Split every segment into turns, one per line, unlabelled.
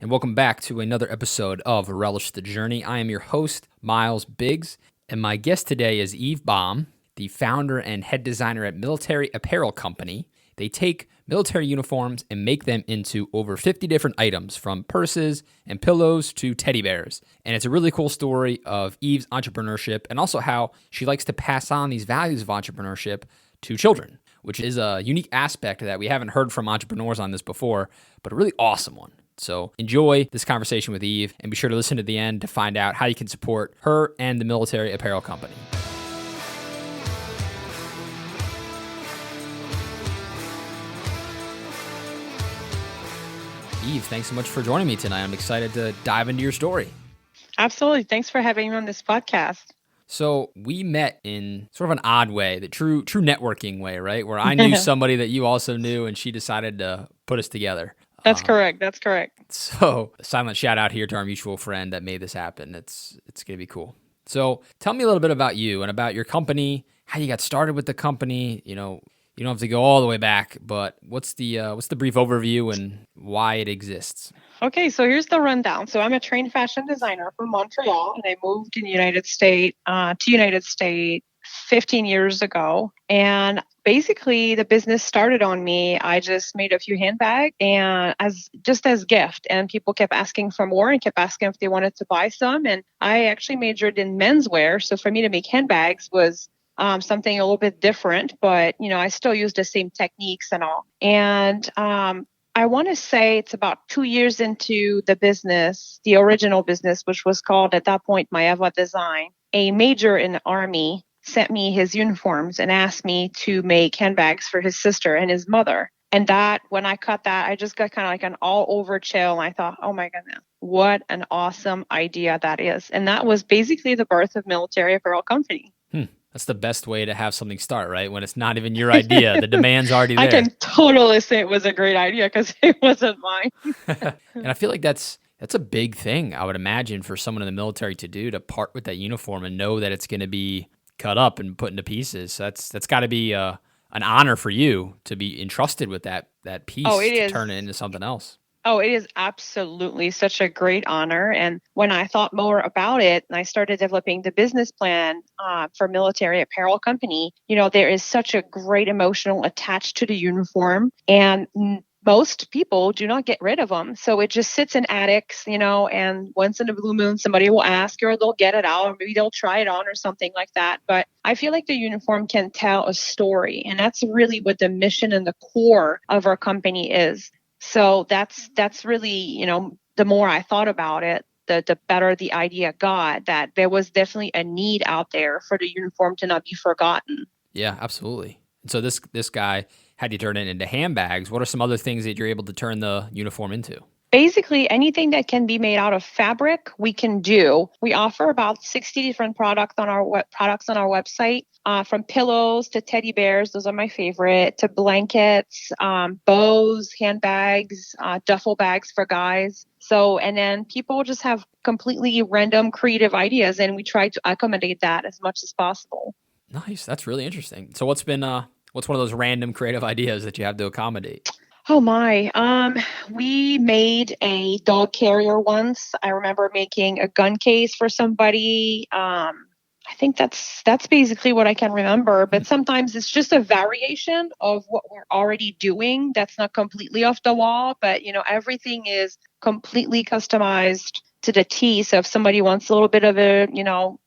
and welcome back to another episode of Relish the Journey. I am your host, Miles Biggs, and my guest today is Eve Baum, the founder and head designer at Military Apparel Company. They take military uniforms and make them into over 50 different items, from purses and pillows to teddy bears. And it's a really cool story of Eve's entrepreneurship and also how she likes to pass on these values of entrepreneurship to children, which is a unique aspect that we haven't heard from entrepreneurs on this before, but a really awesome one. So enjoy this conversation with Eve, and be sure to listen to the end to find out how you can support her and the Military Apparel Company. Eve, thanks so much for joining me tonight. I'm excited to dive into your story.
Absolutely. Thanks for having me on this podcast.
So we met in sort of an odd way, the true networking way, right? Where I knew somebody that you also knew, and she decided to put us together.
That's correct.
So a silent shout out here to our mutual friend that made this happen. It's going to be cool. So tell me a little bit about you and about your company, how you got started with the company. You don't have to go all the way back, but what's the brief overview and why it exists?
Okay, so here's the rundown. So I'm a trained fashion designer from Montreal, and I moved in the United States 15 years ago. And basically, the business started on me. I just made a few handbags and as gift, and people kept asking for more and kept asking if they wanted to buy some. And I actually majored in menswear, so for me to make handbags was something a little bit different, but I still use the same techniques and all. And I want to say it's about 2 years into the business, the original business, which was called at that point Maeva Design. A major in the Army sent me his uniforms and asked me to make handbags for his sister and his mother. And that, when I cut that, I just got kind of like an all over chill. And I thought, oh my goodness, what an awesome idea that is. And that was basically the birth of Military Apparel Company.
That's the best way to have something start, right? When it's not even your idea, the demand's already there.
I can totally say it was a great idea because it wasn't mine.
And I feel like that's a big thing, I would imagine, for someone in the military to do, to part with that uniform and know that it's going to be cut up and put into pieces. So that's got to be an honor for you to be entrusted with that piece to turn it into something else.
Oh, it is absolutely such a great honor. And when I thought more about it and I started developing the business plan for Military Apparel Company, there is such a great emotional attached to the uniform. And most people do not get rid of them. So it just sits in attics, and once in a blue moon, somebody will ask, or they'll get it out, or maybe they'll try it on or something like that. But I feel like the uniform can tell a story. And that's really what the mission and the core of our company is. So that's really, the more I thought about it, the better the idea got, that there was definitely a need out there for the uniform to not be forgotten.
Yeah, absolutely. So this guy had you turn it into handbags. What are some other things that you're able to turn the uniform into?
Basically, anything that can be made out of fabric, we can do. We offer about 60 different products on our website, from pillows to teddy bears. Those are my favorite, to blankets, bows, handbags, duffel bags for guys. So, and then people just have completely random creative ideas, and we try to accommodate that as much as possible.
Nice. That's really interesting. So what's one of those random creative ideas that you have to accommodate?
Oh my. We made a dog carrier once. I remember making a gun case for somebody. I think that's basically what I can remember. But sometimes it's just a variation of what we're already doing. That's not completely off the wall, but everything is completely customized to the T. So if somebody wants a little bit of a,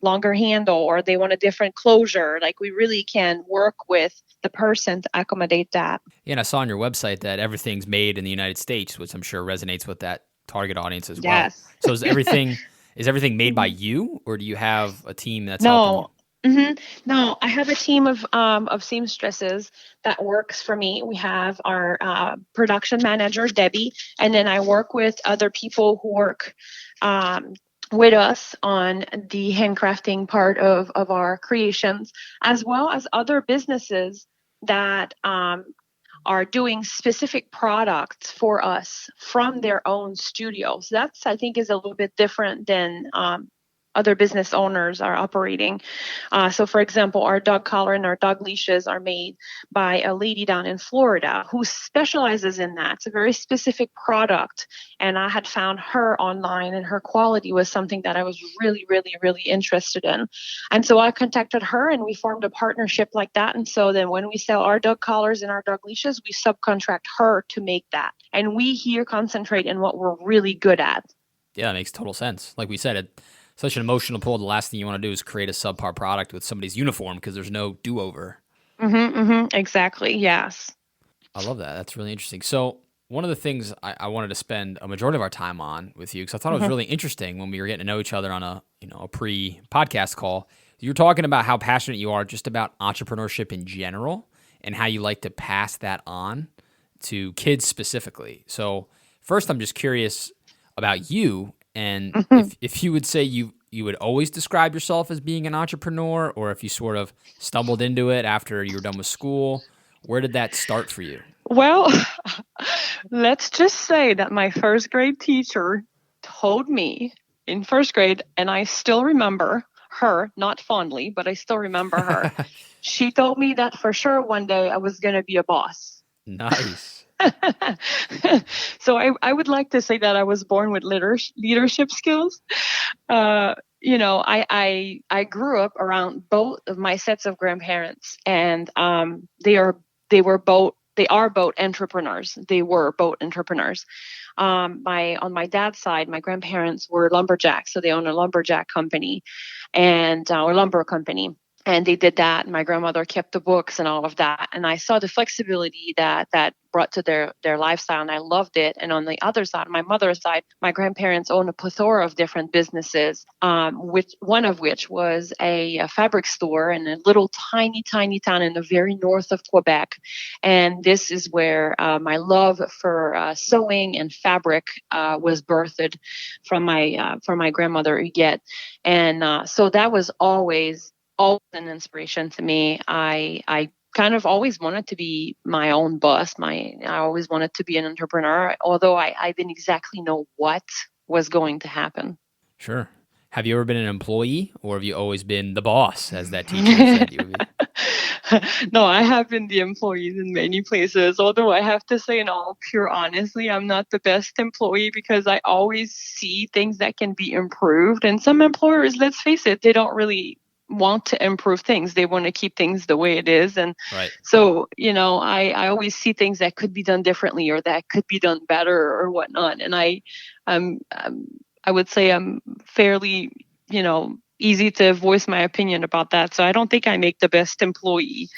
longer handle, or they want a different closure, like, we really can work with the person to accommodate that.
Yeah, and I saw on your website that everything's made in the United States, which I'm sure resonates with that target audience as well.
Yes.
So is everything made by you, or do you have a team that's helping you?
No, I have a team of seamstresses that works for me. We have our production manager, Debbie, and then I work with other people who work with us on the handcrafting part of our creations, as well as other businesses that are doing specific products for us from their own studios. That's, I think, is a little bit different than other business owners are operating. So, for example, our dog collar and our dog leashes are made by a lady down in Florida who specializes in that. It's a very specific product. And I had found her online, and her quality was something that I was really, really, really interested in. And so I contacted her, and we formed a partnership like that. And so then when we sell our dog collars and our dog leashes, we subcontract her to make that. And we here concentrate in what we're really good at.
Yeah, that makes total sense. Like we said, it's such an emotional pull. The last thing you want to do is create a subpar product with somebody's uniform because there's no do-over.
Exactly. Yes.
I love that. That's really interesting. So one of the things I wanted to spend a majority of our time on with you, because I thought it was really interesting when we were getting to know each other on a pre-podcast call. You were talking about how passionate you are just about entrepreneurship in general and how you like to pass that on to kids specifically. So first, I'm just curious about you, and if you would say you would always describe yourself as being an entrepreneur, or if you sort of stumbled into it after you were done with school. Where did that start for you?
Well, let's just say that my first grade teacher told me in first grade, and I still remember her, not fondly, but I still remember her. She told me that for sure one day I was going to be a boss.
Nice.
So I would like to say that I was born with leadership skills. I grew up around both of my sets of grandparents, and they are both entrepreneurs. They were both entrepreneurs. On my dad's side, my grandparents were lumberjacks, so they own a lumberjack company, and or lumber company. And they did that. My grandmother kept the books and all of that. And I saw the flexibility that brought to their lifestyle, and I loved it. And on the other side, my mother's side, my grandparents owned a plethora of different businesses, one of which was a fabric store in a little tiny town in the very north of Quebec. And this is where my love for sewing and fabric was birthed from my grandmother Huguette. And so that was always an inspiration to me. I kind of always wanted to be my own boss. I always wanted to be an entrepreneur, although I didn't exactly know what was going to happen.
Sure. Have you ever been an employee, or have you always been the boss, as that teacher said you would be?
No, I have been the employee in many places, although I have to say, in all pure honesty, I'm not the best employee because I always see things that can be improved. And some employers, let's face it, they don't really want to improve things. They want to keep things the way it is. And
right.
So, I always see things that could be done differently or that could be done better or whatnot. And I would say I'm fairly, easy to voice my opinion about that. So I don't think I make the best employee,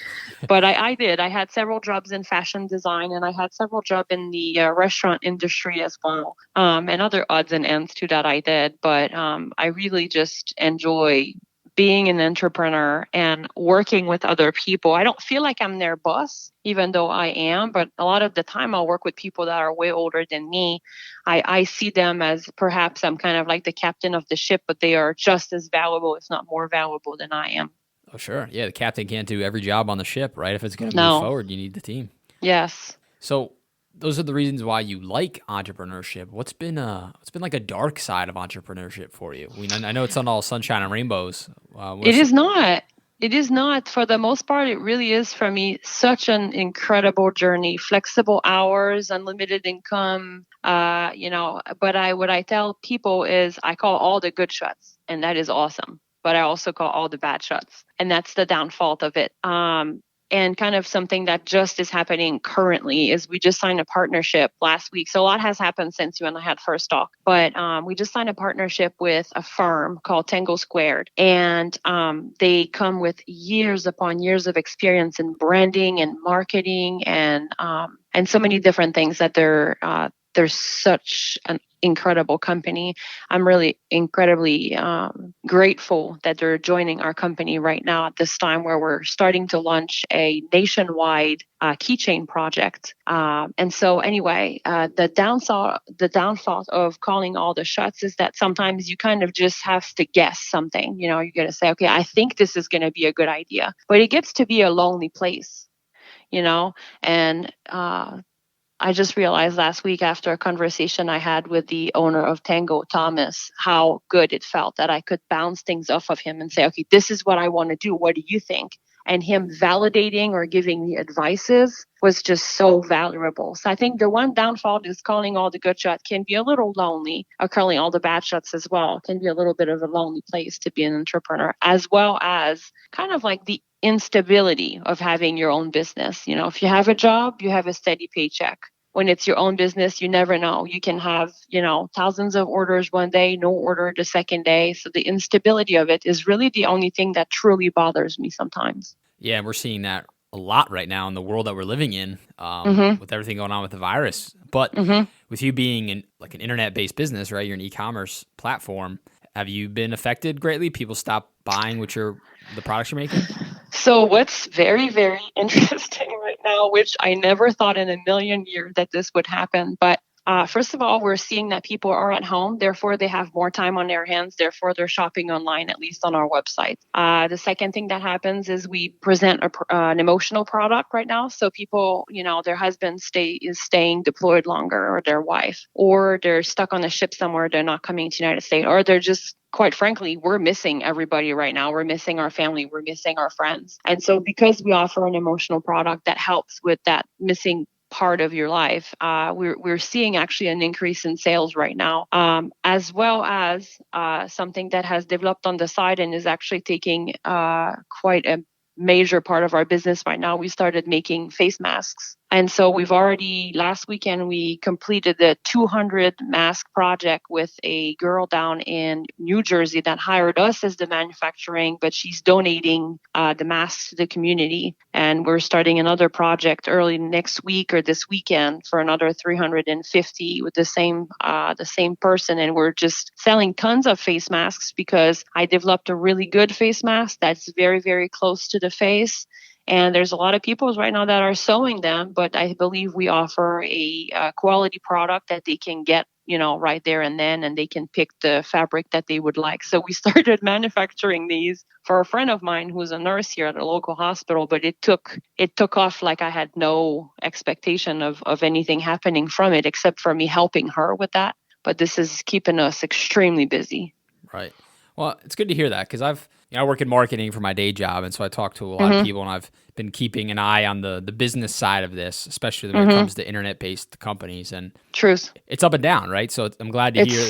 but I did. I had several jobs in fashion design, and I had several jobs in the restaurant industry as well, and other odds and ends too that I did. But I really just enjoy being an entrepreneur and working with other people. I don't feel like I'm their boss, even though I am, but a lot of the time I'll work with people that are way older than me. I see them as perhaps I'm kind of like the captain of the ship, but they are just as valuable, if not more valuable than I am.
Oh, sure. Yeah, the captain can't do every job on the ship, right? If it's going to move forward, you need the team.
Yes.
So those are the reasons why you like entrepreneurship. What's been like a dark side of entrepreneurship for you? I know it's not all sunshine and rainbows.
It is not. It is not. For the most part, it really is for me such an incredible journey. Flexible hours, unlimited income. But what I tell people is I call all the good shots, and that is awesome. But I also call all the bad shots, and that's the downfall of it. And kind of something that just is happening currently is we just signed a partnership last week. So a lot has happened since you and I had first talk. But we just signed a partnership with a firm called Tango Squared. And they come with years upon years of experience in branding and marketing and so many different things that they're such an incredible company. I'm really incredibly grateful that they're joining our company right now at this time where we're starting to launch a nationwide keychain project. And so anyway, the downfall of calling all the shots is that sometimes you kind of just have to guess something. You got to say, okay, I think this is going to be a good idea, but it gets to be a lonely place, and I just realized last week after a conversation I had with the owner of Tango, Thomas, how good it felt that I could bounce things off of him and say, okay, this is what I want to do. What do you think? And him validating or giving me advices was just so valuable. So I think the one downfall is calling all the good shots can be a little lonely, or calling all the bad shots as well can be a little bit of a lonely place to be an entrepreneur, as well as kind of like the instability of having your own business. You know, if you have a job, you have a steady paycheck. When it's your own business, you never know. You can have, thousands of orders one day, no order the second day. So the instability of it is really the only thing that truly bothers me sometimes.
Yeah, we're seeing that a lot right now in the world that we're living in,
Mm-hmm.
with everything going on with the virus. But
Mm-hmm.
with you being an internet-based business, right? You're an e-commerce platform. Have you been affected greatly? People stop buying the products you're making?
So what's very, very interesting right now, which I never thought in a million years that this would happen, but first of all, we're seeing that people are at home, therefore they have more time on their hands, therefore they're shopping online, at least on our website. The second thing that happens is we present an emotional product right now. So people, their husband is staying deployed longer, or their wife, or they're stuck on a ship somewhere, they're not coming to the United States, or they're just quite frankly, we're missing everybody right now. We're missing our family. We're missing our friends. And so because we offer an emotional product that helps with that missing part of your life, we're seeing actually an increase in sales right now, as well as something that has developed on the side and is actually taking quite a major part of our business right now. We started making face masks. And so last weekend, we completed the 200 mask project with a girl down in New Jersey that hired us as the manufacturing, but she's donating the masks to the community. And we're starting another project early next week or this weekend for another 350 with the same person. And we're just selling tons of face masks because I developed a really good face mask that's very, very close to the face. And there's a lot of people right now that are sewing them, but I believe we offer a quality product that they can get, right there and then, and they can pick the fabric that they would like. So we started manufacturing these for a friend of mine who's a nurse here at a local hospital, but it took off like I had no expectation of anything happening from it, except for me helping her with that. But this is keeping us extremely busy.
Right. Well, it's good to hear that because I work in marketing for my day job, and so I talk to a lot of
Mm-hmm.
people, and I've been keeping an eye on the business side of this, especially when it
Mm-hmm.
comes to internet-based companies, and
Truth.
it's up and down, right? So I'm glad to hear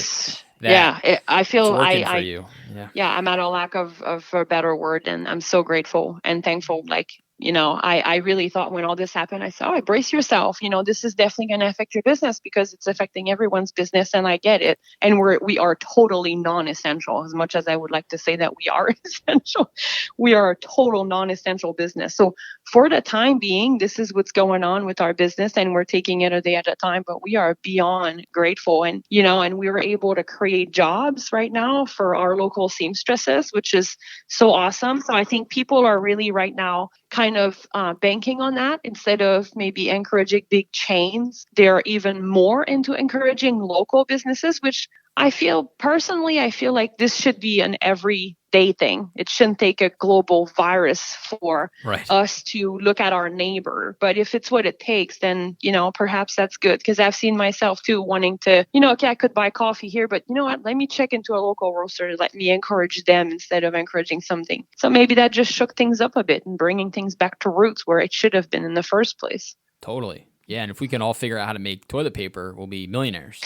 that
I
it's
feel
working for you. Yeah.
yeah, I'm at a lack of a better word, and I'm so grateful and thankful. Like, I really thought when all this happened, I said, oh, brace yourself. This is definitely going to affect your business because it's affecting everyone's business, and I get it. And we are totally non-essential. As much as I would like to say that we are essential, we are a total non-essential business. So for the time being, this is what's going on with our business, and we're taking it a day at a time. But we are beyond grateful, and and we were able to create jobs right now for our local seamstresses, which is so awesome. So I think people are really right now kind of banking on that instead of maybe encouraging big chains. They're even more into encouraging local businesses, which I feel like this should be an everyday thing. It shouldn't take a global virus for
Right.
us to look at our neighbor. But if it's what it takes, then, perhaps that's good. Because I've seen myself too wanting to, okay, I could buy coffee here, but you know what? Let me check into a local roaster. Let me encourage them instead of encouraging something. So maybe that just shook things up a bit and bringing things back to roots where it should have been in the first place.
Totally. Yeah, and if we can all figure out how to make toilet paper, we'll be millionaires.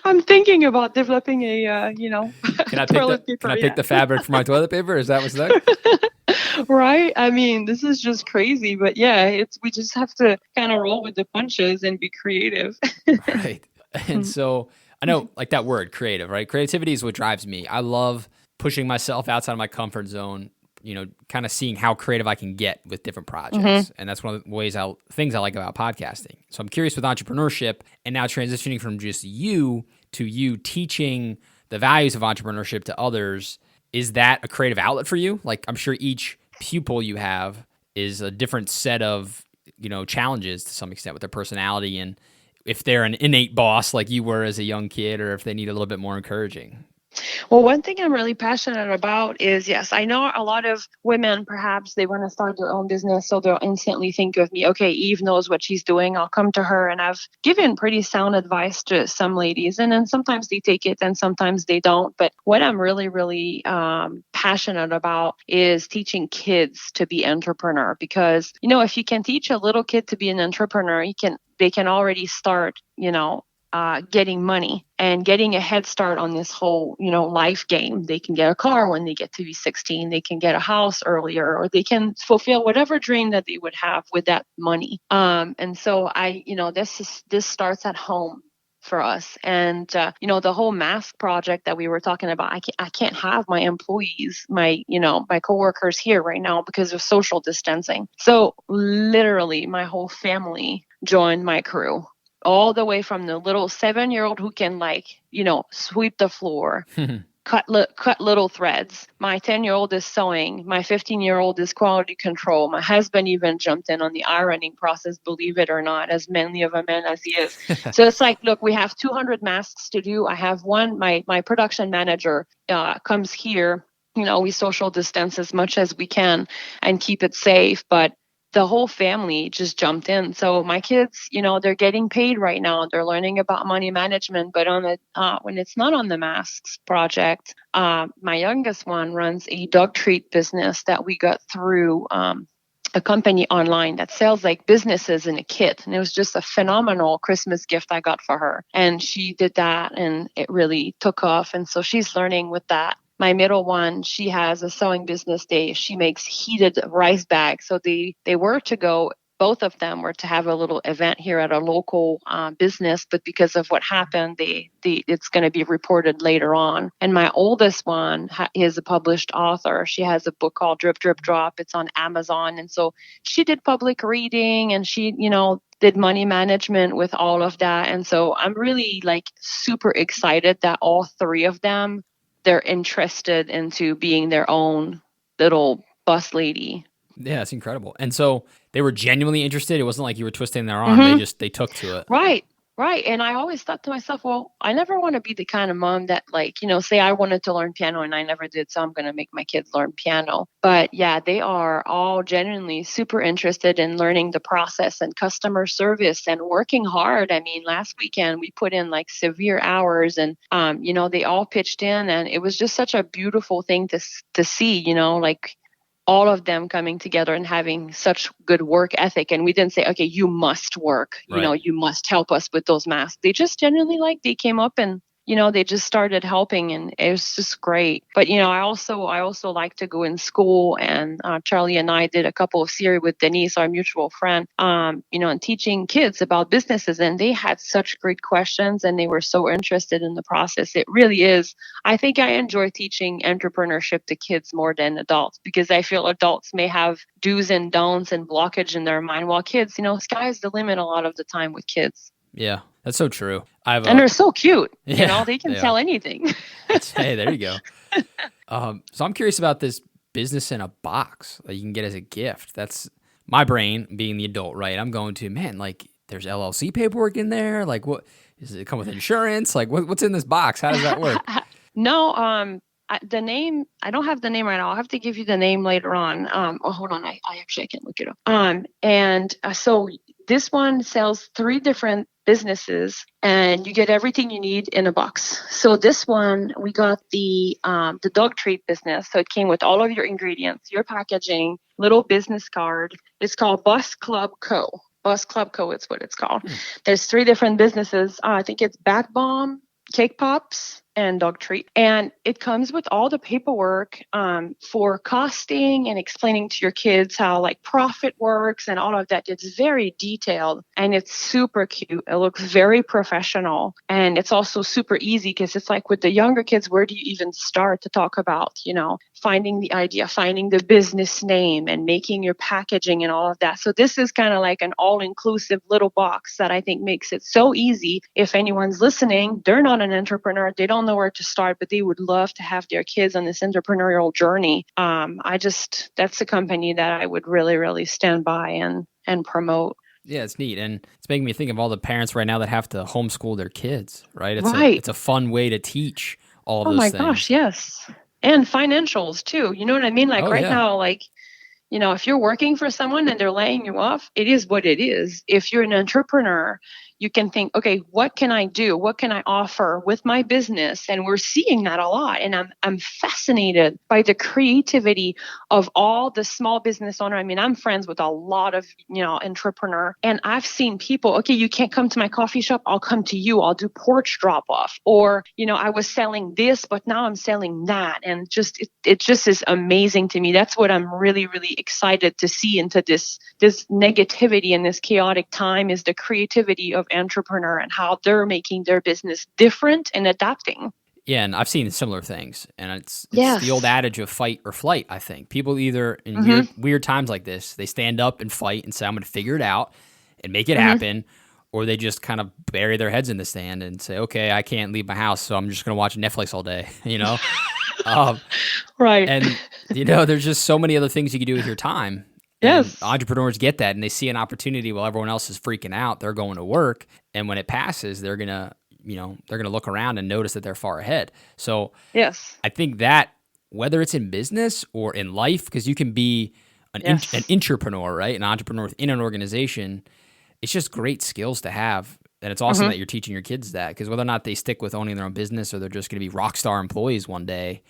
I'm thinking about developing
Can I pick
toilet
Can
paper.
I pick
Yeah.
the fabric for my toilet paper? Is that what's next?
Right? I mean, this is just crazy, but yeah, we just have to kind of roll with the punches and be creative.
Right. And so I know, like that word, creative, right? Creativity is what drives me. I love pushing myself outside of my comfort zone, kind of seeing how creative I can get with different projects.
Mm-hmm.
And that's one of the things I like about podcasting. So I'm curious with entrepreneurship and now transitioning from just you to you teaching the values of entrepreneurship to others. Is that a creative outlet for you? Like, I'm sure each pupil you have is a different set of, challenges to some extent with their personality, and if they're an innate boss like you were as a young kid, or if they need a little bit more encouraging.
Well, one thing I'm really passionate about is, yes, I know a lot of women, perhaps they want to start their own business, so they'll instantly think of me, okay, Eve knows what she's doing. I'll come to her. And I've given pretty sound advice to some ladies, and then sometimes they take it and sometimes they don't. But what I'm really, really passionate about is teaching kids to be entrepreneur, because, if you can teach a little kid to be an entrepreneur, they can already start, getting money and getting a head start on this whole, life game. They can get a car when they get to be 16. They can get a house earlier, or they can fulfill whatever dream that they would have with that money. And so this starts at home for us. And, the whole mask project that we were talking about, I can't have my employees, my coworkers here right now because of social distancing. So literally my whole family joined my crew, all the way from the little 7-year-old who can sweep the floor, cut little threads. My 10-year-old is sewing. My 15-year-old is quality control. My husband even jumped in on the ironing process, believe it or not, as manly of a man as he is. So it's like, look, we have 200 masks to do. I have one. My production manager comes here. We social distance as much as we can and keep it safe, but the whole family just jumped in. So my kids, they're getting paid right now. They're learning about money management. But when it's not on the masks project, my youngest one runs a dog treat business that we got through a company online that sells like businesses in a kit. And it was just a phenomenal Christmas gift I got for her. And she did that and it really took off. And so she's learning with that. My middle one, she has a sewing business day. She makes heated rice bags. So they were to go, both of them were to have a little event here at a local business, but because of what happened, it's going to be reported later on. And my oldest one is a published author. She has a book called Drip, Drip, Drop. It's on Amazon. And so she did public reading and she, did money management with all of that. And so I'm really super excited that all three of them, they're interested into being their own little boss lady.
Yeah, it's incredible. And so they were genuinely interested. It wasn't like you were twisting their arm. Mm-hmm. They took to it.
Right. And I always thought to myself, well, I never want to be the kind of mom that say I wanted to learn piano and I never did, so I'm going to make my kids learn piano. But yeah, they are all genuinely super interested in learning the process and customer service and working hard. I mean, last weekend we put in severe hours and, they all pitched in and it was just such a beautiful thing to see, all of them coming together and having such good work ethic. And we didn't say, okay, you must work,
right.
You must help us with those masks. They just genuinely they came up and, they just started helping and it was just great. But, I also like to go in school and Charlie and I did a couple of series with Denise, our mutual friend, and teaching kids about businesses. And they had such great questions and they were so interested in the process. It really is. I think I enjoy teaching entrepreneurship to kids more than adults because I feel adults may have do's and don'ts and blockage in their mind, while kids, sky's the limit a lot of the time with kids.
Yeah, that's so true.
And they're so cute.
Yeah,
they can sell anything.
Hey, there you go. So I'm curious about this business in a box that you can get as a gift. That's my brain being the adult, right? I'm going to, man, there's LLC paperwork in there. What does it come with insurance? What's in this box? How does that work?
No, the name, I don't have the name right now. I'll have to give you the name later on. Hold on. I can look it up. So this one sells 3 different businesses and you get everything you need in a box. So this one, we got the dog treat business. So it came with all of your ingredients, your packaging, little business card. It's called Bus Club Co. Bus Club Co. It's what it's called. There's 3 different businesses. I think it's Baum, Cake Pops, and dog treat. And it comes with all the paperwork for costing and explaining to your kids how profit works and all of that. It's very detailed and it's super cute. It looks very professional. And it's also super easy because it's with the younger kids, where do you even start to talk about, finding the idea, finding the business name and making your packaging and all of that. So this is kind of an all-inclusive little box that I think makes it so easy. If anyone's listening, they're not an entrepreneur. They don't know where to start, but they would love to have their kids on this entrepreneurial journey. That's a company that I would really, really stand by and promote.
Yeah, it's neat. And it's making me think of all the parents right now that have to homeschool their kids, right?
Right.
It's a fun way to teach all of
Oh
those
my gosh,
things.
yes. And financials too. You know what I mean? Like
Oh
right
yeah.
now, like, if you're working for someone and they're laying you off, it is what it is. If you're an entrepreneur, you can think, okay, what can I do? What can I offer with my business? And we're seeing that a lot. And I'm fascinated by the creativity of all the small business owner. I mean, I'm friends with a lot of, entrepreneur, and I've seen people, okay, you can't come to my coffee shop. I'll come to you. I'll do porch drop off. Or, I was selling this, but now I'm selling that. And just, it just is amazing to me. That's what I'm really, really excited to see into this negativity and this chaotic time, is the creativity of entrepreneur and how they're making their business different and adapting.
Yeah, and I've seen similar things, and it's the old
Yes.
adage of fight or flight. I think people either in
Mhm.
weird times like this, they stand up and fight and say, "I'm going to figure it out and make it
Mhm.
happen," or they just kind of bury their heads in the sand and say, "Okay, I can't leave my house, so I'm just going to watch Netflix all day." Um,
Right.
and there's just so many other things you can do with your time, and
Yes.
entrepreneurs get that, and they see an opportunity while everyone else is freaking out. They're going to work, and when it passes, they're gonna look around and notice that they're far ahead. So
Yes.
I think that whether it's in business or in life, because you can be an
Yes.
entrepreneur, right? An entrepreneur within an organization, it's just great skills to have. And it's awesome
Mhm.
that you're teaching your kids that, because whether or not they stick with owning their own business or they're just going to be rock star employees one day,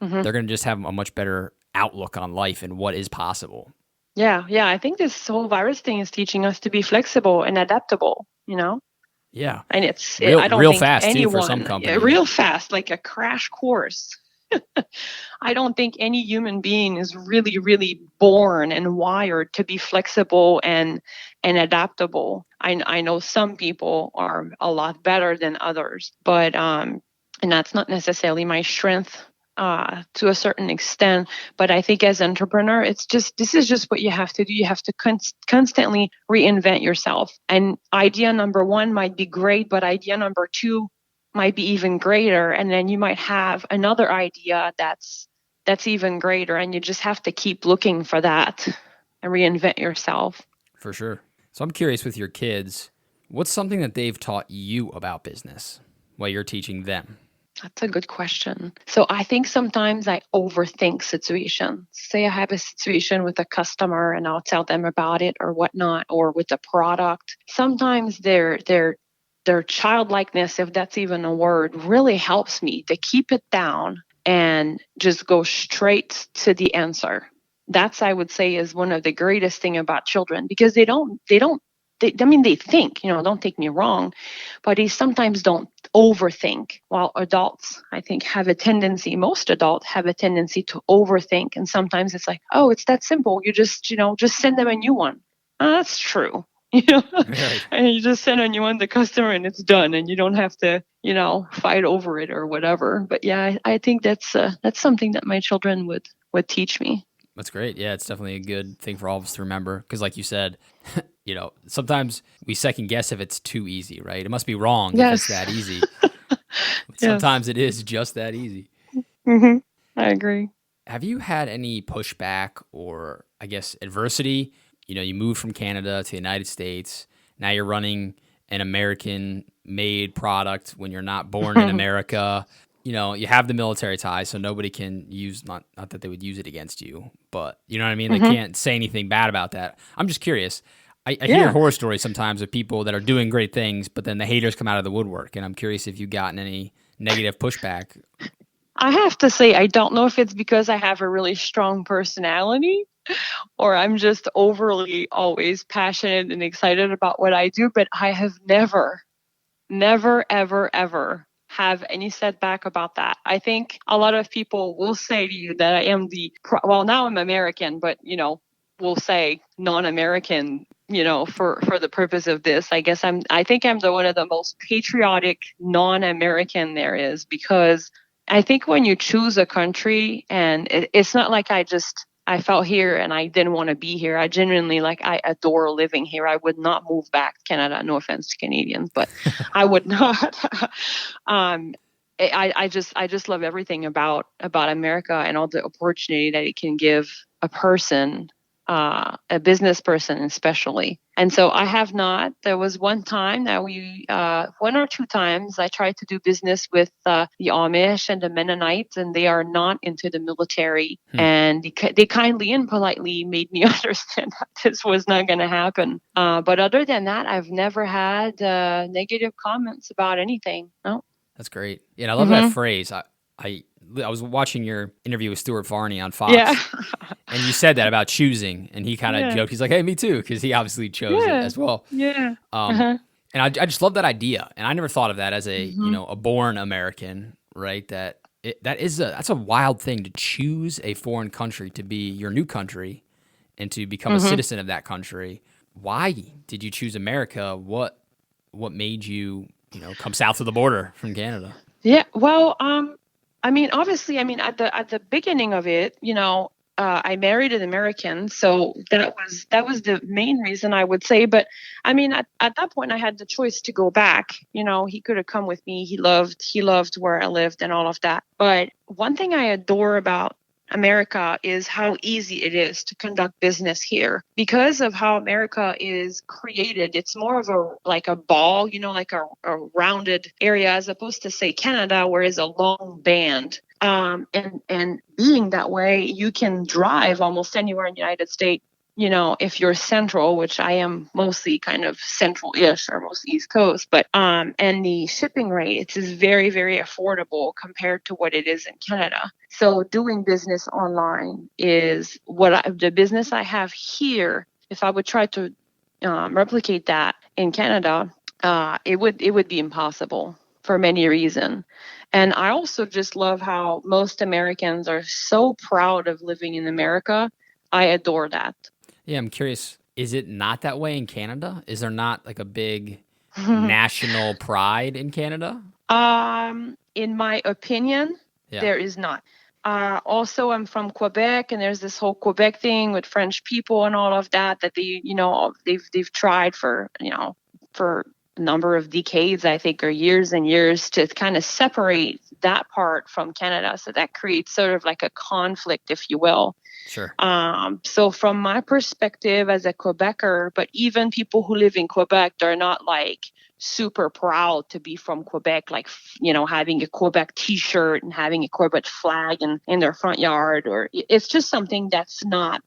Mhm.
they're going to just have a much better outlook on life and what is possible.
Yeah, yeah, I think this whole virus thing is teaching us to be flexible and adaptable.
Yeah.
And I don't
Real
think
fast too for some
anyone, yeah,
companies.
real fast, like a crash course. I don't think any human being is really, really born and wired to be flexible and adaptable. I know some people are a lot better than others, but and that's not necessarily my strength to a certain extent. But I think as entrepreneur, this is just what you have to do. You have to constantly reinvent yourself. And idea number one might be great, but idea number two might be even greater, and then you might have another idea that's even greater, and you just have to keep looking for that and reinvent yourself.
For sure. So I'm curious with your kids, what's something that they've taught you about business while you're teaching them?
That's a good question. So I think sometimes I overthink situations. Say I have a situation with a customer and I'll tell them about it or whatnot, or with a product. Sometimes their childlikeness, if that's even a word, really helps me to keep it down and just go straight to the answer. That's, I would say, is one of the greatest thing about children, because I mean, they think, don't take me wrong, but they sometimes don't overthink. While adults, I think, most adults have a tendency to overthink. And sometimes it's like, oh, it's that simple. You just send them a new one. That's true. You know,
Right.
and you just send a new one to the customer and it's done, and you don't have to, fight over it or whatever. But yeah, I think that's something that my children would teach me.
That's great. Yeah, it's definitely a good thing for all of us to remember. Because, like you said, sometimes we second guess if it's too easy, right? It must be wrong if it's
Yes.
that easy. But
Yes.
sometimes it is just that easy.
Hmm. I agree.
Have you had any pushback or, I guess, adversity? You moved from Canada to the United States. Now you're running an American made product when you're not born in America. You have the military ties, so nobody can use, not that they would use it against you, but you know what I mean? They
Hmm.
can't say anything bad about that. I'm just curious. I hear
Yeah.
horror stories sometimes of people that are doing great things, but then the haters come out of the woodwork. And I'm curious if you've gotten any negative pushback.
I have to say, I don't know if it's because I have a really strong personality or I'm just overly always passionate and excited about what I do, but I have never, ever, ever have any setback about that. I think a lot of people will say to you that I am well, now I'm American, but, we'll say non-American, for the purpose of this. I think I'm the one of the most patriotic non-American there is, because I think when you choose a country, and it's not like I felt here and I didn't want to be here. I genuinely, like, I adore living here. I would not move back to Canada. No offense to Canadians, but I would not. um, I just love everything about America and all the opportunity that it can give a person a business person, especially. And so I have not. There was one time that one or two times, I tried to do business with the Amish and the Mennonites, and they are not into the military. And they kindly and politely made me understand that this was not going to happen. But other than that, I've never had negative comments about anything. No.
That's great. Yeah, I love that phrase. I was watching your interview with Stuart Varney on Fox.
Yeah.
And you said that about choosing, and he kind of joked. He's like, "Hey, me too," because he obviously chose it as well.
Yeah.
And I just love that idea, and I never thought of that as a a born American, right? That's a wild thing to choose a foreign country to be your new country, and to become a citizen of that country. Why did you choose America? What made you come south of the border from Canada?
Yeah. Well, I mean, obviously, at the beginning of it, I married an American, so that was the main reason, I would say. But I mean, at that point, I had the choice to go back. He could have come with me. He loved where I lived and all of that. But one thing I adore about America is how easy it is to conduct business here because of how America is created. It's more of a ball, like a rounded area, as opposed to, say, Canada, where it's a long band. And being that way, you can drive almost anywhere in the United States. If you're central, which I am mostly kind of central-ish or most East Coast, but and the shipping rate, it's very, very affordable compared to what it is in Canada. So doing business online is the business I have here. If I would try to replicate that in Canada, it would be impossible for many reasons. And I also just love how most Americans are so proud of living in America. I adore that.
Yeah, I'm curious, is it not that way in Canada? Is there not like a big national pride in Canada?
In my opinion, there is not. Also, I'm from Quebec, and there's this whole Quebec thing with French people and all of that they've tried for a number of decades, I think, or years and years, to kind of separate that part from Canada. So that creates sort of like a conflict, if you will.
Sure.
So from my perspective as a Quebecer, but even people who live in Quebec, they're not like super proud to be from Quebec, like, having a Quebec t-shirt and having a Quebec flag in their front yard, or it's just something that's not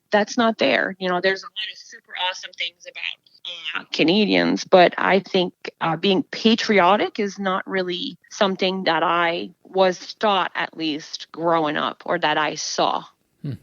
there. There's a lot of super awesome things about Canadians, but I think being patriotic is not really something that I was taught, at least growing up, or that I saw.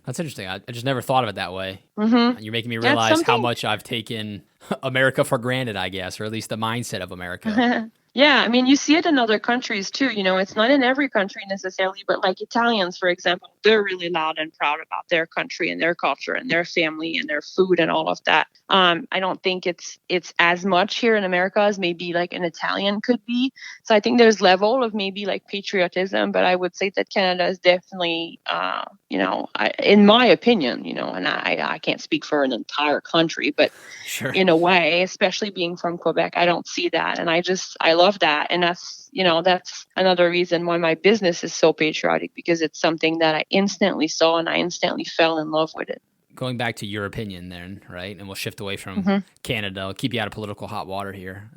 That's interesting. I just never thought of it that way. You're making me realize how much I've taken America for granted, I guess, or at least the mindset of America.
Yeah, I mean, you see it in other countries too. It's not in every country necessarily, but like Italians, for example, they're really loud and proud about their country and their culture and their family and their food and all of that. I don't think it's as much here in America as maybe like an Italian could be. So I think there's level of maybe like patriotism, but I would say that Canada is definitely, in my opinion, and I can't speak for an entire country, but
sure.
In a way, especially being from Quebec, I don't see that. And I love that. And that's another reason why my business is so patriotic, because it's something that I instantly saw and I instantly fell in love with it.
Going back to your opinion then, right? And we'll shift away from Canada. I'll keep you out of political hot water here.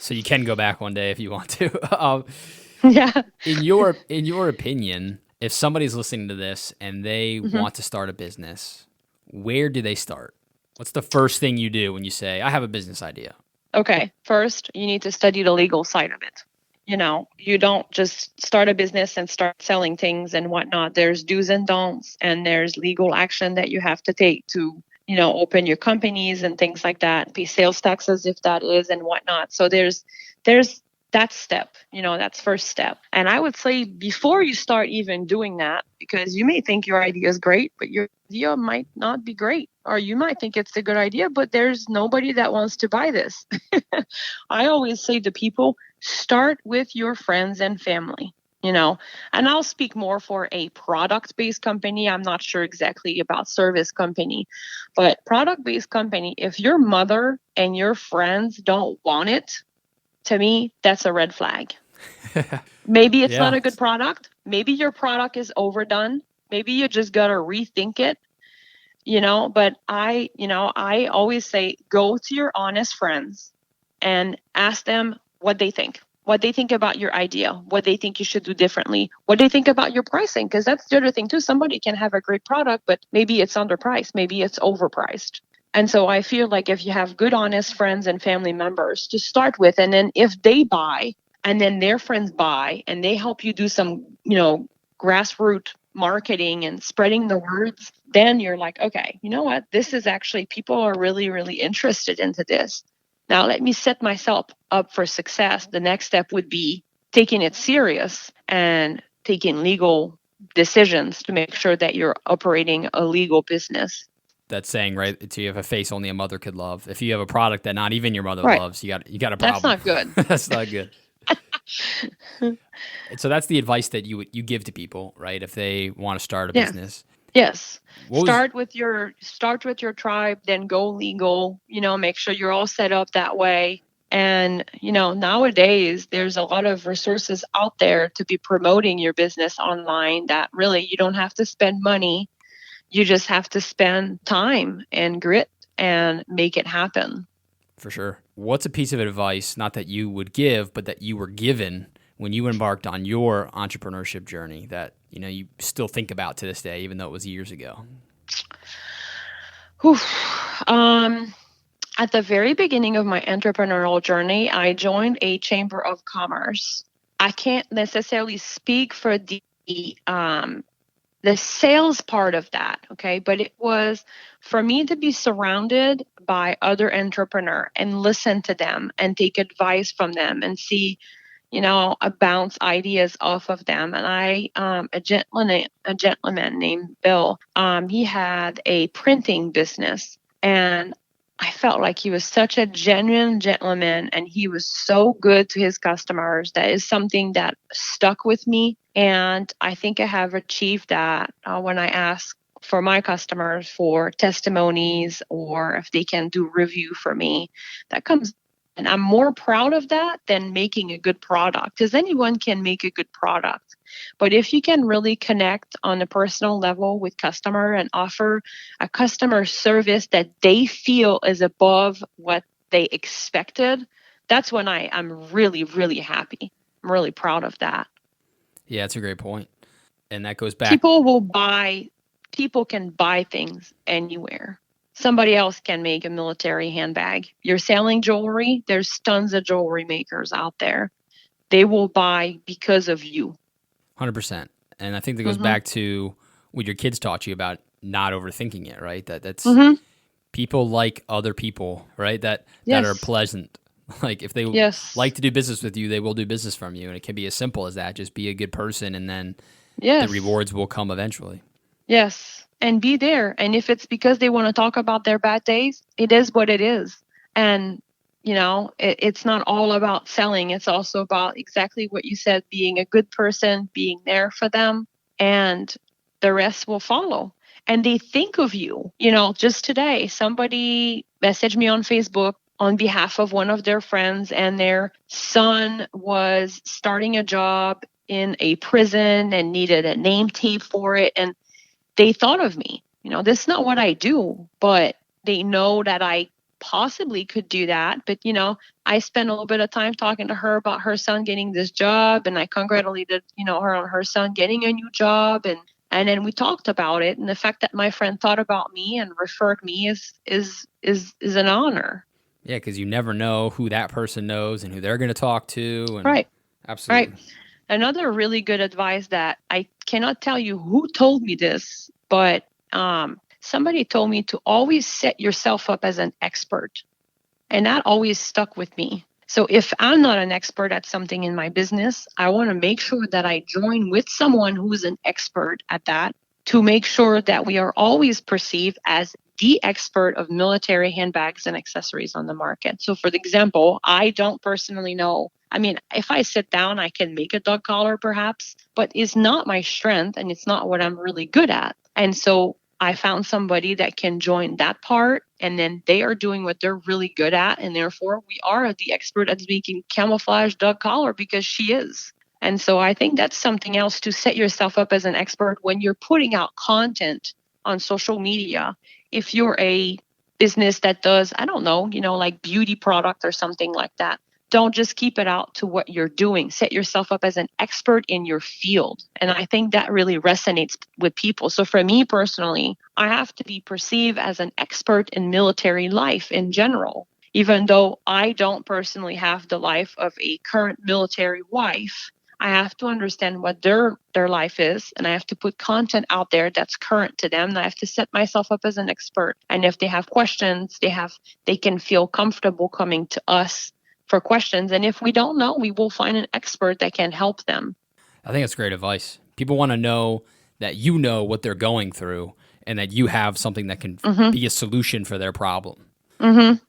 So you can go back one day if you want to.
Yeah.
In your opinion, if somebody's listening to this and they want to start a business, where do they start? What's the first thing you do when you say, I have a business idea?
Okay. First, you need to study the legal side of it. You don't just start a business and start selling things and whatnot. There's do's and don'ts, and there's legal action that you have to take to, open your companies and things like that, pay sales taxes if that is, and whatnot. So there's that step, that's first step. And I would say before you start even doing that, because you may think your idea is great, but your idea might not be great, or you might think it's a good idea, but there's nobody that wants to buy this. I always say to people, start with your friends and family. And I'll speak more for a product-based company. I'm not sure exactly about service company, but product-based company, if your mother and your friends don't want it, to me, that's a red flag. Maybe it's not a good product. Maybe your product is overdone. Maybe you just got to rethink it. But I always say, go to your honest friends and ask them what they think about your idea, what they think you should do differently, what they think about your pricing, because that's the other thing too. Somebody can have a great product, but maybe it's underpriced, maybe it's overpriced. And so I feel like if you have good, honest friends and family members to start with, and then if they buy and then their friends buy and they help you do some, grassroots marketing and spreading the words, then you're like, okay, you know what? This is actually, people are really, really interested into this. Now let me set myself up for success. The next step would be taking it serious and taking legal decisions to make sure that you're operating a legal business.
That saying, right? So you have a face only a mother could love. If you have a product that not even your mother
Right.
loves, you got a problem.
That's not good.
That's not good. So that's the advice that you give to people, right? If they want to start a business.
Yes. Start with your tribe, then go legal, make sure you're all set up that way. And, nowadays there's a lot of resources out there to be promoting your business online that really you don't have to spend money. You just have to spend time and grit and make it happen.
For sure. What's a piece of advice, not that you would give, but that you were given when you embarked on your entrepreneurship journey that, you still think about to this day, even though it was years ago?
At the very beginning of my entrepreneurial journey, I joined a chamber of commerce. I can't necessarily speak for the sales part of that, okay? But it was for me to be surrounded by other entrepreneurs and listen to them and take advice from them and see, bounce ideas off of them. And a gentleman named Bill, he had a printing business, and I felt like he was such a genuine gentleman and he was so good to his customers. That is something that stuck with me. And I think I have achieved that when I ask for my customers for testimonies or if they can do review for me. That comes, and I'm more proud of that than making a good product, because anyone can make a good product. But if you can really connect on a personal level with customer and offer a customer service that they feel is above what they expected, that's when I'm really, really happy. I'm really proud of that.
Yeah, that's a great point. And that goes back.
People can buy things anywhere. Somebody else can make a military handbag. You're selling jewelry, there's tons of jewelry makers out there. They will buy because of you.
100%. And I think that goes back to what your kids taught you about not overthinking it, right? That's people like other people, right? That are pleasant. Like if they like to do business with you, they will do business from you. And it can be as simple as that. Just be a good person and then the rewards will come eventually.
Yes. And be there. And if it's because they want to talk about their bad days, it is what it is. And, it's not all about selling. It's also about exactly what you said, being a good person, being there for them, and the rest will follow. And they think of you. Just today, somebody messaged me on Facebook on behalf of one of their friends, and their son was starting a job in a prison and needed a name tape for it. And they thought of me. This is not what I do, but they know that I possibly could do that. But, I spent a little bit of time talking to her about her son getting this job, and I congratulated, her on her son getting a new job. And then we talked about it. And the fact that my friend thought about me and referred me is an honor.
Yeah, because you never know who that person knows and who they're going to talk to. And
right.
Absolutely.
Right. Another really good advice that I cannot tell you who told me this, but somebody told me to always set yourself up as an expert. And that always stuck with me. So if I'm not an expert at something in my business, I want to make sure that I join with someone who's an expert at that to make sure that we are always perceived as the expert of military handbags and accessories on the market. So for example, I don't personally know. I mean, if I sit down, I can make a dog collar perhaps, but it's not my strength and it's not what I'm really good at. And so I found somebody that can join that part, and then they are doing what they're really good at. And therefore, we are the expert at making camouflage dog collar because she is. And so I think that's something else to set yourself up as an expert when you're putting out content on social media. if you're a business that does, I don't know, like beauty product or something like that, don't just keep it out to what you're doing. Set yourself up as an expert in your field. And I think that really resonates with people. So for me personally, I have to be perceived as an expert in military life in general. Even though I don't personally have the life of a current military wife, I have to understand what their life is, and I have to put content out there that's current to them. And I have to set myself up as an expert. And if they have questions, they can feel comfortable coming to us for questions. And if we don't know, we will find an expert that can help them.
I think that's great advice. People want to know that you know what they're going through and that you have something that can be a solution for their problem.
Mm-hmm.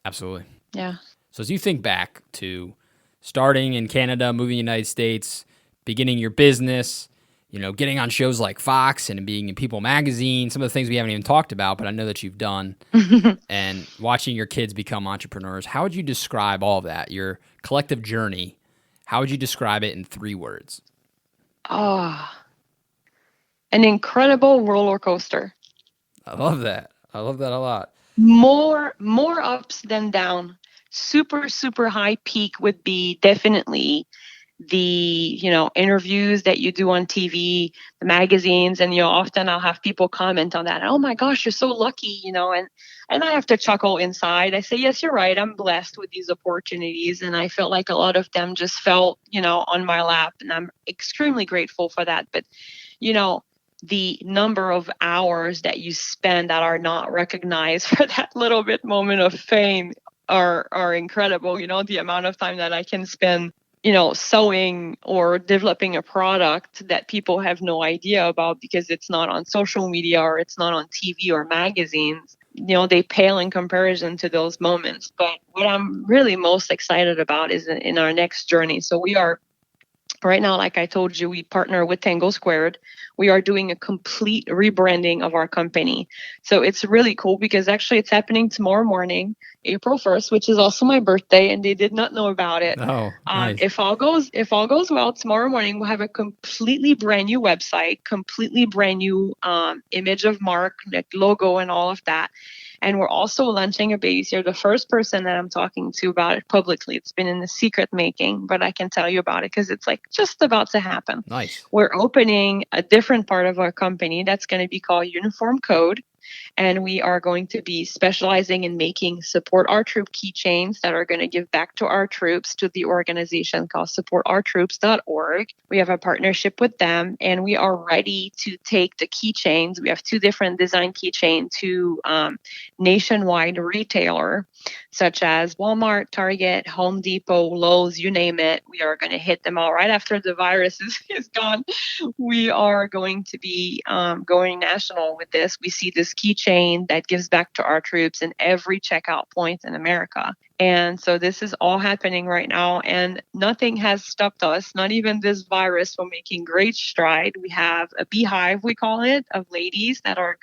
Absolutely.
Yeah.
So as you think back to starting in Canada, moving to the United States, beginning your business, getting on shows like Fox and being in People magazine, some of the things we haven't even talked about, but I know that you've done, and watching your kids become entrepreneurs, how would you describe all of that, your collective journey? How would you describe it in 3 words?
Oh, an incredible roller coaster.
I love that. I love that a lot.
More ups than down. Super, super high peak would be definitely the interviews that you do on TV, the magazines, and often I'll have people comment on that. Oh my gosh, you're so lucky, and I have to chuckle inside. I say, yes, you're right. I'm blessed with these opportunities, and I felt like a lot of them just fell, on my lap, and I'm extremely grateful for that. But the number of hours that you spend that are not recognized for that little bit moment of fame are incredible. The amount of time that I can spend sewing or developing a product that people have no idea about because it's not on social media or it's not on TV or magazines. They pale in comparison to those moments. But what I'm really most excited about is in our next journey. So we are right now, like I told you, we partner with Tango Squared. We are doing a complete rebranding of our company. So it's really cool because actually it's happening tomorrow morning, April 1st, which is also my birthday, and they did not know about it.
Oh, nice.
If all goes well, tomorrow morning we'll have a completely brand new website, completely brand new image of Mark, like logo and all of that. And we're also launching a baby. You're the first person that I'm talking to about it publicly. It's been in the secret making, but I can tell you about it because it's like just about to happen.
Nice.
We're opening a different part of our company that's going to be called Uniform Code. And we are going to be specializing in making Support Our Troop keychains that are going to give back to our troops to the organization called supportourtroops.org. We have a partnership with them, and we are ready to take the keychains. We have 2 different design keychains to nationwide retailer such as Walmart, Target, Home Depot, Lowe's, you name it. We are going to hit them all right after the virus is gone. We are going to be going national with this. We see this keychain that gives back to our troops in every checkout point in America. And so this is all happening right now, and nothing has stopped us, not even this virus, from making great stride. We have a beehive, we call it, of ladies that are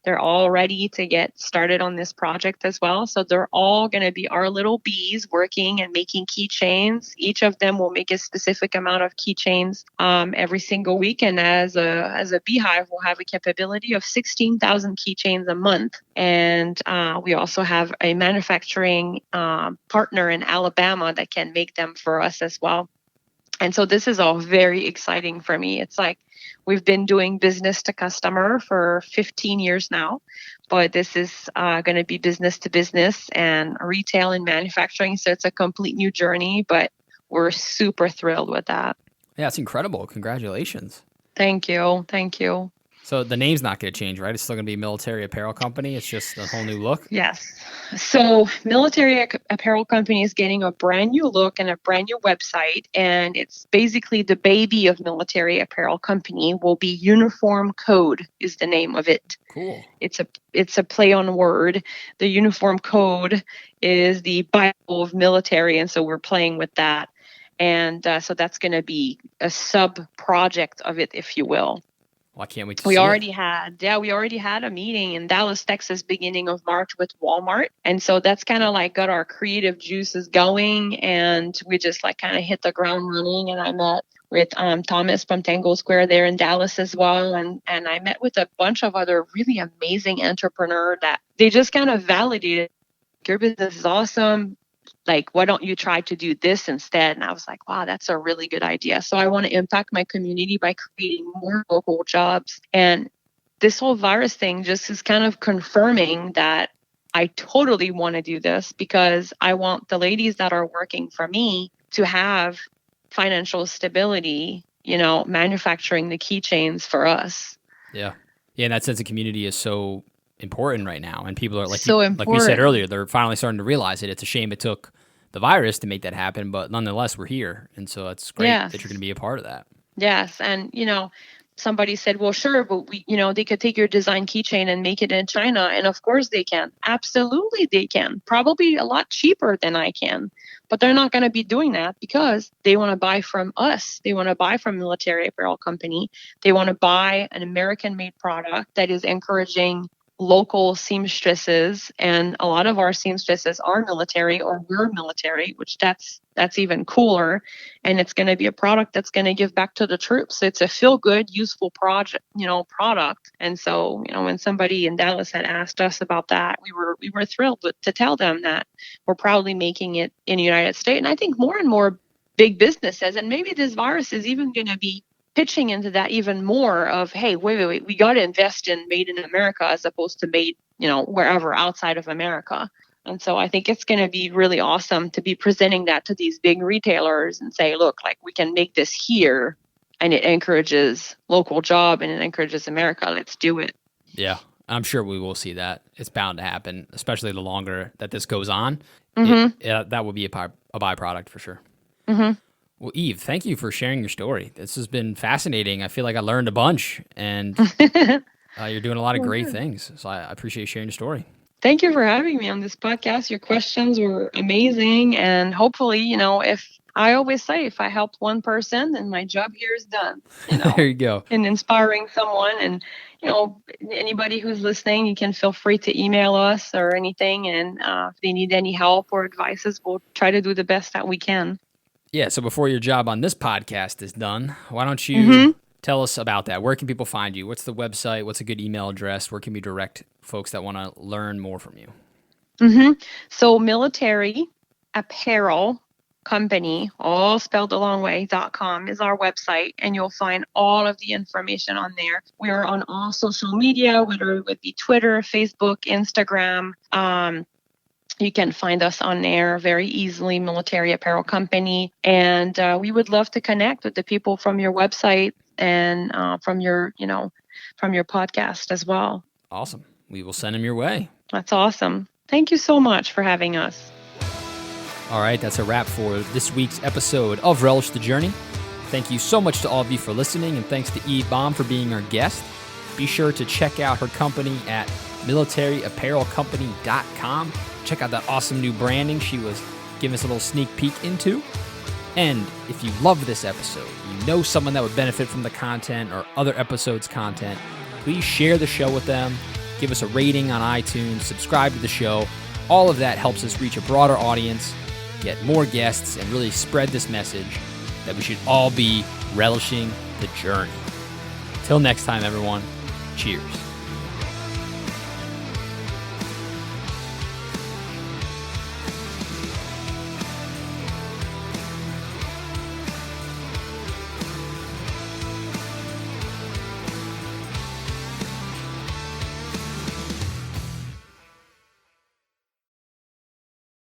they're all ready to get started on this project as well. So they're all going to be our little bees working and making keychains. Each of them will make a specific amount of keychains every single week. And as a beehive, we'll have a capability of 16,000 keychains a month. And we also have a manufacturing partner in Alabama that can make them for us as well. And so this is all very exciting for me. It's like we've been doing business to customer for 15 years now, but this is going to be business to business and retail and manufacturing. So it's a complete new journey, but we're super thrilled with that.
Yeah, it's incredible. Congratulations.
Thank you. Thank you.
So the name's not going to change, right? It's still going to be Military Apparel Company. It's just a whole new look.
Yes. So Military Apparel Company is getting a brand new look and a brand new website. And it's basically the baby of Military Apparel Company will be Uniform Code is the name of it.
Cool.
It's a play on word. The Uniform Code is the Bible of military. And so we're playing with that. And so that's going to be a sub project of it, if you will.
Well, I can't wait to see it.
We already had a meeting in Dallas, Texas, beginning of March with Walmart. And so that's kind of like got our creative juices going. And we just like kind of hit the ground running. And I met with Thomas from Tango Square there in Dallas as well. And I met with a bunch of other really amazing entrepreneurs that they just kind of validated your business is awesome. Like, why don't you try to do this instead? And I was like, wow, that's a really good idea. So I want to impact my community by creating more local jobs. And this whole virus thing just is kind of confirming that I totally want to do this, because I want the ladies that are working for me to have financial stability, manufacturing the keychains for us.
Yeah. Yeah. And that sense of community is so important right now. And people are like we said earlier, they're finally starting to realize it. It's a shame it took the virus to make that happen, but nonetheless, we're here. And so it's great that you're going to be a part of that.
Yes. And, somebody said, well, sure, but they could take your design keychain and make it in China. And of course they can. Absolutely they can. Probably a lot cheaper than I can. But they're not going to be doing that because they want to buy from us. They want to buy from Military Apparel Company. They want to buy an American-made product that is encouraging local seamstresses, and a lot of our seamstresses are military or we're military, which that's even cooler. And it's going to be a product that's going to give back to the troops. It's a feel-good, useful product. And so, when somebody in Dallas had asked us about that, we were thrilled to tell them that we're proudly making it in the United States. And I think more and more big businesses, and maybe this virus is even going to be pitching into that even more of, hey, wait, we got to invest in made in America as opposed to made, wherever outside of America. And so I think it's going to be really awesome to be presenting that to these big retailers and say, look, like we can make this here, and it encourages local job and it encourages America. Let's do it.
Yeah, I'm sure we will see that. It's bound to happen, especially the longer that this goes on.
Mm-hmm.
That will be a byproduct for sure.
Mm-hmm.
Well, Eve, thank you for sharing your story. This has been fascinating. I feel like I learned a bunch, and you're doing a lot of great things. So I appreciate you sharing your story.
Thank you for having me on this podcast. Your questions were amazing. And hopefully, if I always say, if I helped one person, then my job here is done.
There you go.
And inspiring someone. And, anybody who's listening, you can feel free to email us or anything. And if they need any help or advices, we'll try to do the best that we can.
Yeah, so before your job on this podcast is done, why don't you tell us about that? Where can people find you? What's the website? What's a good email address? Where can we direct folks that want to learn more from you?
So Military Apparel Company, all spelled the long way, .com is our website, and you'll find all of the information on there. We are on all social media, whether it would be Twitter, Facebook, Instagram. You can find us on there very easily, Military Apparel Company. And we would love to connect with the people from your website and from your podcast as well.
Awesome. We will send them your way.
That's awesome. Thank you so much for having us.
All right, that's a wrap for this week's episode of Relish the Journey. Thank you so much to all of you for listening, and thanks to Eve Baum for being our guest. Be sure to check out her company at militaryapparelcompany.com. Check out that awesome new branding she was giving us a little sneak peek into. And if you love this episode, you know someone that would benefit from the content or other episodes' content, please share the show with them. Give us a rating on iTunes, subscribe to the show. All of that helps us reach a broader audience, get more guests, and really spread this message that we should all be relishing the journey. Till next time, everyone, cheers.